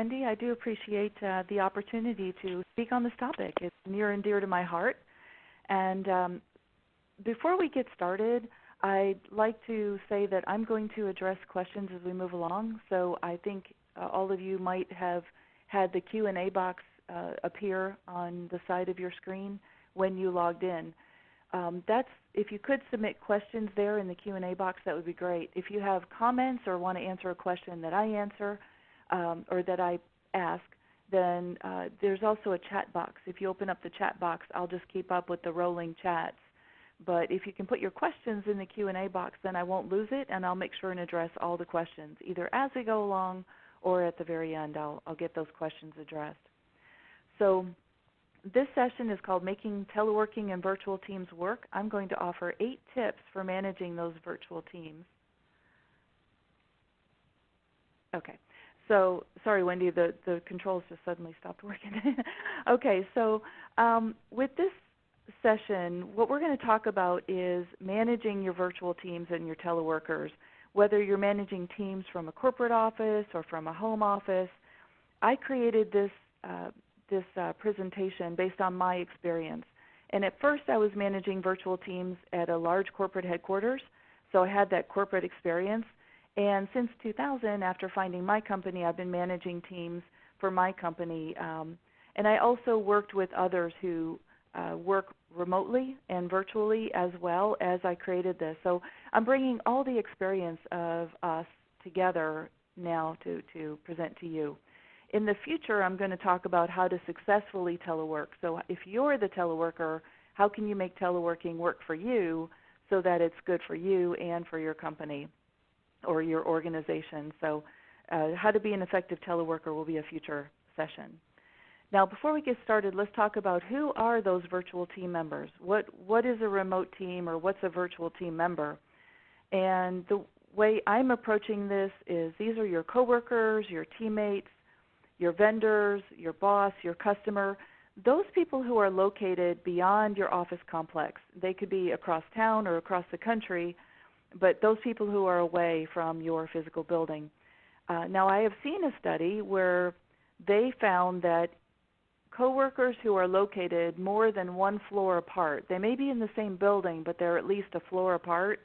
Wendy. I do appreciate the opportunity to speak on this topic. It's near and dear to my heart. And before we get started, I'd like to say that I'm going to address questions as we move along. So I think all of you might have had the Q&A box appear on the side of your screen when you logged in. If you could submit questions there in the Q&A box, that would be great. If you have comments or want to answer a question that I answer or that I ask, then there's also a chat box. If you open up the chat box, I'll just keep up with the rolling chats. But if you can put your questions in the Q&A box, then I won't lose it, and I'll make sure and address all the questions, either as we go along or at the very end. I'll get those questions addressed. So this session is called Making Teleworking and Virtual Teams Work. I'm going to offer 8 tips for managing those virtual teams. Okay. So, sorry, Wendy, the controls just suddenly stopped working. Okay, so with this session, what we're going to talk about is managing your virtual teams and your teleworkers, whether you're managing teams from a corporate office or from a home office. I created this presentation based on my experience. And at first I was managing virtual teams at a large corporate headquarters, so I had that corporate experience. And since 2000, after finding my company, I've been managing teams for my company. And I also worked with others who work remotely and virtually as well as I created this. So I'm bringing all the experience of us together now to present to you. In the future, I'm going to talk about how to successfully telework. So if you're the teleworker, how can you make teleworking work for you so that it's good for you and for your company or your organization? So how to be an effective teleworker will be a future session. Now, before we get started, let's talk about who are those virtual team members. What is a remote team, or what's a virtual team member? And the way I'm approaching this is these are your coworkers, your teammates, your vendors, your boss, your customer, those people who are located beyond your office complex. They could be across town or across the country, but those people who are away from your physical building. Now, I have seen a study where they found that coworkers who are located more than one floor apart, they may be in the same building, but they're at least a floor apart,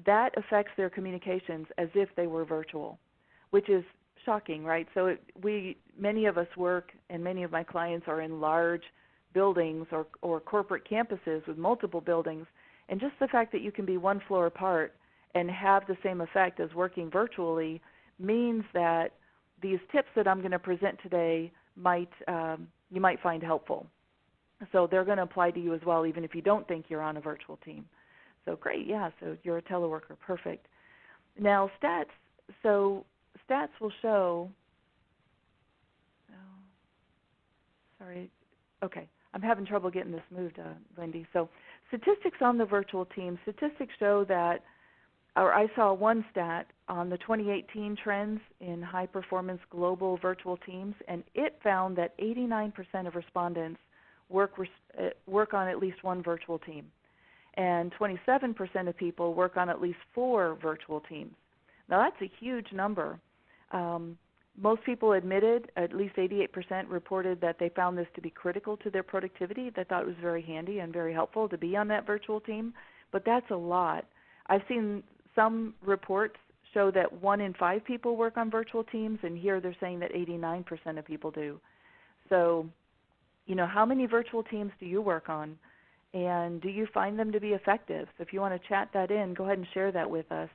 that affects their communications as if they were virtual, which is shocking, right? So many of us work, and many of my clients are in large buildings or corporate campuses with multiple buildings, and just the fact that you can be one floor apart and have the same effect as working virtually means that these tips that I'm going to present today you might find helpful. So they're going to apply to you as well, even if you don't think you're on a virtual team. So great, yeah, so you're a teleworker, perfect. Now stats, so stats will show, sorry, okay, I'm having trouble getting this moved, Wendy. So statistics on the virtual team, statistics show that, or I saw one stat on the 2018 trends in high-performance global virtual teams, and it found that 89% of respondents work on at least one virtual team, and 27% of people work on at least 4 virtual teams. Now that's a huge number. Most people admitted, at least 88% reported that they found this to be critical to their productivity. They thought it was very handy and very helpful to be on that virtual team, but that's a lot. I've seen some reports show that 1 in 5 people work on virtual teams, and here they're saying that 89% of people do. So, how many virtual teams do you work on, and do you find them to be effective? So if you want to chat that in, go ahead and share that with us.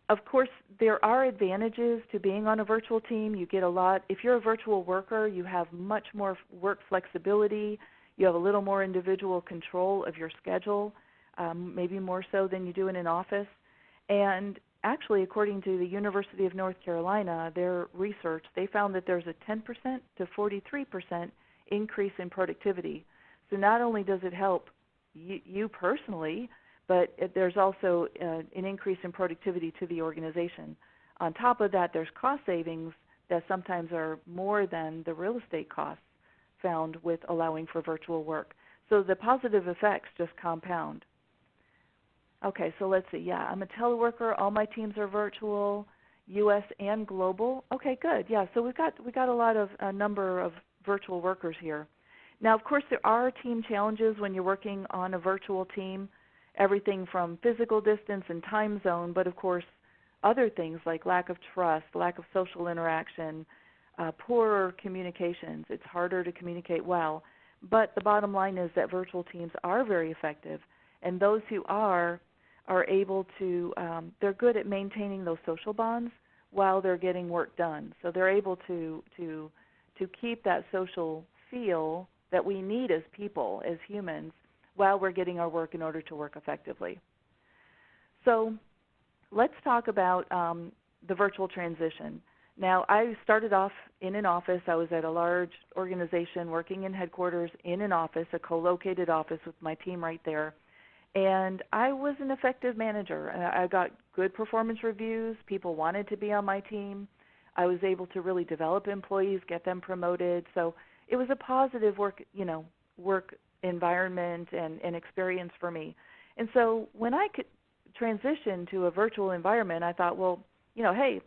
Of course, there are advantages to being on a virtual team. You get a lot. If you're a virtual worker, you have much more work flexibility. You have a little more individual control of your schedule, maybe more so than you do in an office. And actually, according to the University of North Carolina, their research, they found that there's a 10% to 43% increase in productivity. So not only does it help you personally, but there's also an increase in productivity to the organization. On top of that, there's cost savings that sometimes are more than the real estate costs found with allowing for virtual work. So the positive effects just compound. Okay, so let's see. Yeah, I'm a teleworker. All my teams are virtual. U.S. and global. Okay, good. Yeah, so we got a number of virtual workers here. Now, of course, there are team challenges when you're working on a virtual team, everything from physical distance and time zone, but of course, other things like lack of trust, lack of social interaction, poorer communications. It's harder to communicate well. But the bottom line is that virtual teams are very effective, and those who are able to, they're good at maintaining those social bonds while they're getting work done. So they're able to keep that social feel that we need as people, as humans, while we're getting our work in order to work effectively. So let's talk about the virtual transition. Now, I started off in an office. I was at a large organization working in headquarters in an office, a co-located office with my team right there. And I was an effective manager. I got good performance reviews. People wanted to be on my team. I was able to really develop employees, get them promoted. So it was a positive work environment and experience for me. And so when I could transition to a virtual environment, I thought, well, hey,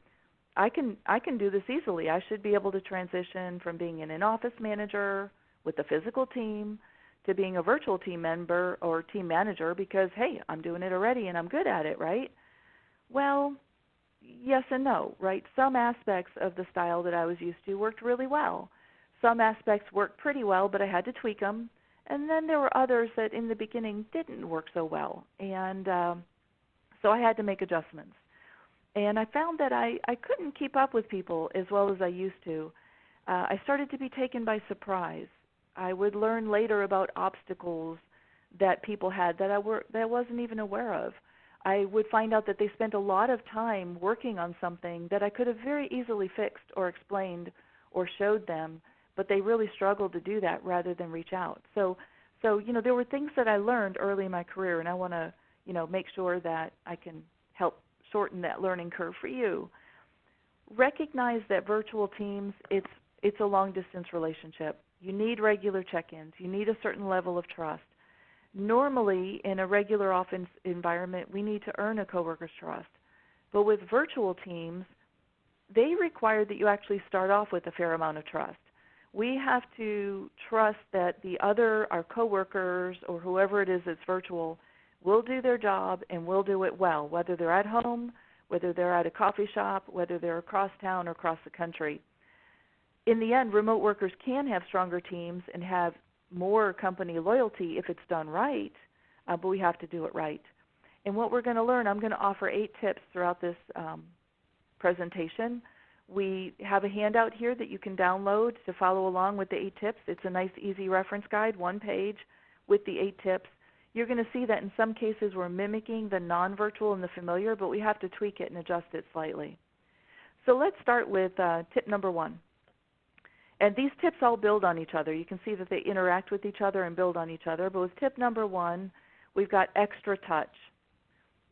I can do this easily. I should be able to transition from being an in-office manager with a physical team to being a virtual team member or team manager because, hey, I'm doing it already and I'm good at it, right? Well, yes and no, right? Some aspects of the style that I was used to worked really well. Some aspects worked pretty well, but I had to tweak them. And then there were others that in the beginning didn't work so well. And so I had to make adjustments. And I found that I couldn't keep up with people as well as I used to. I started to be taken by surprise. I would learn later about obstacles that people had that I wasn't even aware of. I would find out that they spent a lot of time working on something that I could have very easily fixed or explained or showed them, but they really struggled to do that rather than reach out. So there were things that I learned early in my career, and I want to make sure that I can help shorten that learning curve for you. Recognize that virtual teams, it's a long-distance relationship. You need regular check-ins. You need a certain level of trust. Normally, in a regular office environment, we need to earn a coworker's trust. But with virtual teams, they require that you actually start off with a fair amount of trust. We have to trust that our coworkers or whoever it is that's virtual will do their job and will do it well, whether they're at home, whether they're at a coffee shop, whether they're across town or across the country. In the end, remote workers can have stronger teams and have more company loyalty if it's done right, but we have to do it right. And what we're going to learn, I'm going to offer 8 tips throughout this presentation. We have a handout here that you can download to follow along with the 8 tips. It's a nice, easy reference guide, 1 page with the 8 tips. You're going to see that in some cases we're mimicking the non-virtual and the familiar, but we have to tweak it and adjust it slightly. So let's start with tip number 1. And these tips all build on each other. You can see that they interact with each other and build on each other. But with tip number 1, we've got extra touch.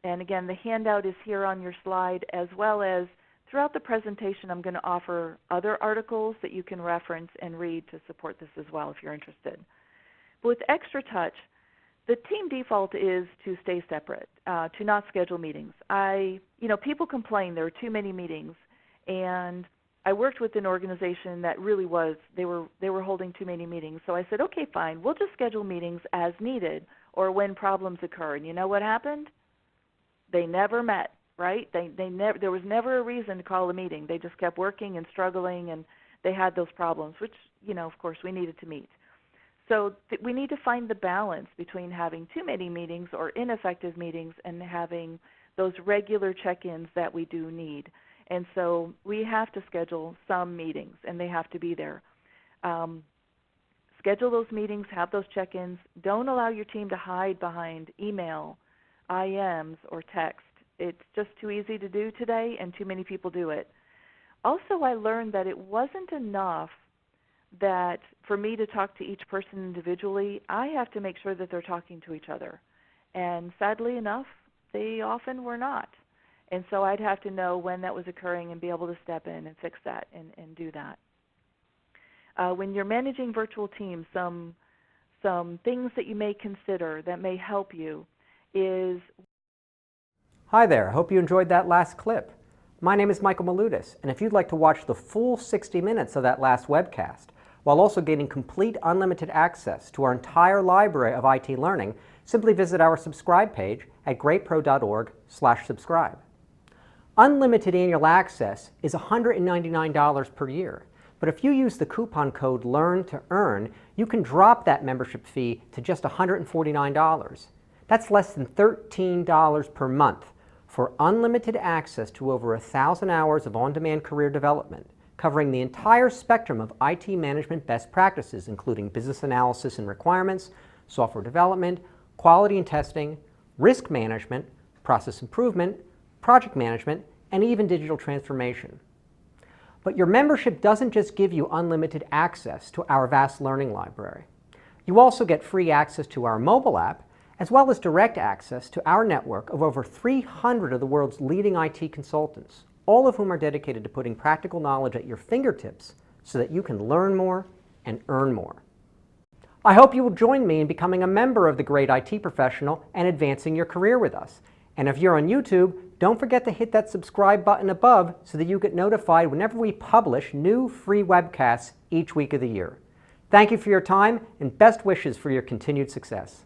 And again, the handout is here on your slide, as well as throughout the presentation I'm going to offer other articles that you can reference and read to support this as well if you're interested. But with extra touch, the team default is to stay separate, to not schedule meetings. People complain there are too many meetings, and I worked with an organization that really was, they were holding too many meetings. So I said, okay, fine, we'll just schedule meetings as needed or when problems occur. And you know what happened? They never met, right? There was never a reason to call a meeting. They just kept working and struggling, and they had those problems, which, of course, we needed to meet. So we need to find the balance between having too many meetings or ineffective meetings and having those regular check-ins that we do need. And so we have to schedule some meetings, and they have to be there. Schedule those meetings, have those check-ins. Don't allow your team to hide behind email, IMs, or text. It's just too easy to do today, and too many people do it. Also, I learned that it wasn't enough that for me to talk to each person individually. I have to make sure that they're talking to each other. And sadly enough, they often were not. And so I'd have to know when that was occurring and be able to step in and fix that and do that. When you're managing virtual teams, some things that you may consider that may help you is... Hi there, hope you enjoyed that last clip. My name is Michael Maludis, and if you'd like to watch the full 60 minutes of that last webcast, while also getting complete unlimited access to our entire library of IT learning, simply visit our subscribe page at greatpro.org/subscribe. Unlimited annual access is $199 per year, but if you use the coupon code LEARN2EARN, you can drop that membership fee to just $149. That's less than $13 per month for unlimited access to over 1,000 hours of on-demand career development, covering the entire spectrum of IT management best practices, including business analysis and requirements, software development, quality and testing, risk management, process improvement, project management, and even digital transformation. But your membership doesn't just give you unlimited access to our vast learning library. You also get free access to our mobile app, as well as direct access to our network of over 300 of the world's leading IT consultants, all of whom are dedicated to putting practical knowledge at your fingertips so that you can learn more and earn more. I hope you will join me in becoming a member of the Great IT Professional and advancing your career with us. And if you're on YouTube, don't forget to hit that subscribe button above so that you get notified whenever we publish new free webcasts each week of the year. Thank you for your time and best wishes for your continued success.